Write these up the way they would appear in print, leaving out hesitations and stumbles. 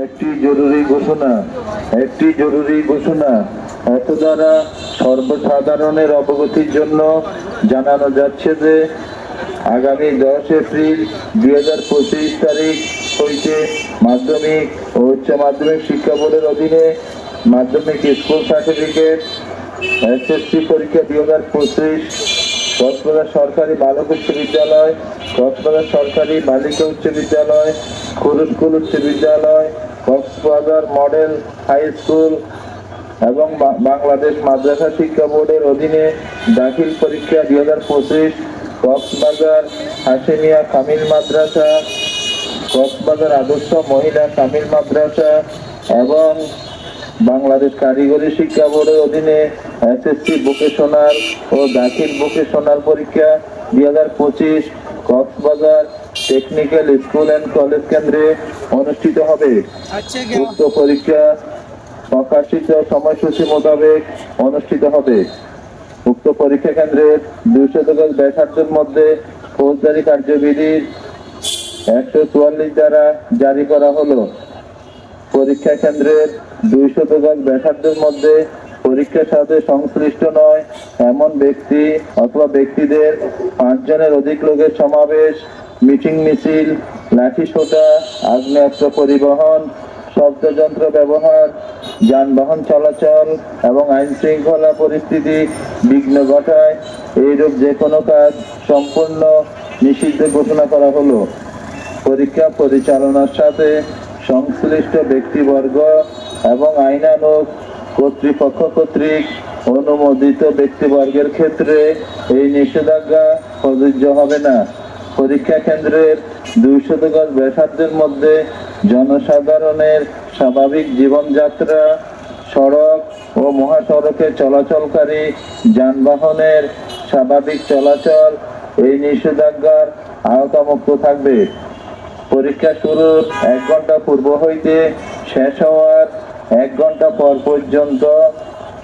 একটি জরুরি ঘোষণা এত দ্বারা সর্বসাধারণের অবগতির জন্য জানানো যাচ্ছে যে আগামী 10 এপ্রিল 2025 তারিখ হইতে মাধ্যমিক ও উচ্চ মাধ্যমিক শিক্ষা বোর্ডের অধীনে মাধ্যমিক স্কুল সার্টিফিকেট এসএসসি পরীক্ষা 2025 কক্সবাজার সরকারি বালক উচ্চ বিদ্যালয়, কক্সবাজার সরকারি বালিকা উচ্চ বিদ্যালয়, খুরুস্কুল উচ্চ বিদ্যালয়, কক্সবাজার মডেল হাই স্কুল এবং বাংলাদেশ মাদ্রাসা শিক্ষা বোর্ডের অধীনে দাখিল পরীক্ষা 2025, কক্সবাজার হাশেমিয়া কামিল মাদ্রাসা, কক্সবাজার আদর্শ মহিলা কামিল মাদ্রাসা এবং বাংলাদেশ কারিগরি শিক্ষা বোর্ডের অধীনে এসএসসি ভোকেশনাল ও দাখিল ভোকেশনাল পরীক্ষা 2025 Cox's Bazar technical school and college কেন্দ্রে অনুষ্ঠিত হবে। উক্ত পরীক্ষা প্রকাশিত সময়সূচি মোতাবেক অনুষ্ঠিত হবে। উক্ত পরীক্ষা কেন্দ্রের 200 গজ ব্যাসার্ধের মধ্যে ফৌজদারি কার্যবিধির 144 দ্বারা জারি করা হলো। পরীক্ষা কেন্দ্রের 200 গজ ব্যাসার্ধের মধ্যে পরীক্ষার সাথে সংশ্লিষ্ট নয় এমন ব্যক্তি অথবা ব্যক্তিদের 5 জনের অধিক লোকের সমাবেশ, মিটিং মিছিল, লাঠিসোঁটা, আগ্নেয়াস্ত্র পরিবহন, শব্দযন্ত্র ব্যবহার, যানবাহন চলাচল এবং আইন শৃঙ্খলা পরিস্থিতি বিঘ্ন ঘটায় এইরূপ যে কোনো কাজ সম্পূর্ণ নিষিদ্ধ ঘোষণা করা হলো। পরীক্ষা পরিচালনার সাথে সংশ্লিষ্ট ব্যক্তিবর্গ এবং আইনানুগ কর্তৃপক্ষ কর্তৃক অনুমোদিত ব্যক্তিবর্গের ক্ষেত্রে এই নিষেধাজ্ঞা প্রযোজ্য হবে না। পরীক্ষা কেন্দ্রের 200 গজ ব্যাসার্ধের মধ্যে জনসাধারণের স্বাভাবিক জীবনযাত্রা, সড়ক ও মহাসড়কে চলাচলকারী যানবাহনের স্বাভাবিক চলাচল এই নিষেধাজ্ঞার আওতামুক্ত থাকবে। পরীক্ষা শুরুর 1 ঘন্টা পূর্ব হইতে শেষ হওয়ার 1 ঘন্টা পর পর্যন্ত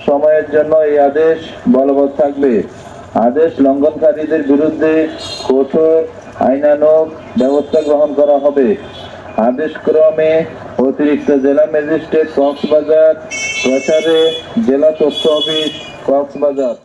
সময়ের জন্য এই আদেশ বলবৎ থাকবে। আদেশ লঙ্ঘনকারীদের বিরুদ্ধে কঠোর আইনানুগ ব্যবস্থা গ্রহণ করা হবে। আদেশক্রমে অতিরিক্ত জেলা ম্যাজিস্ট্রেট কক্সবাজার, প্রচারে জেলা তথ্য অফিস কক্সবাজার।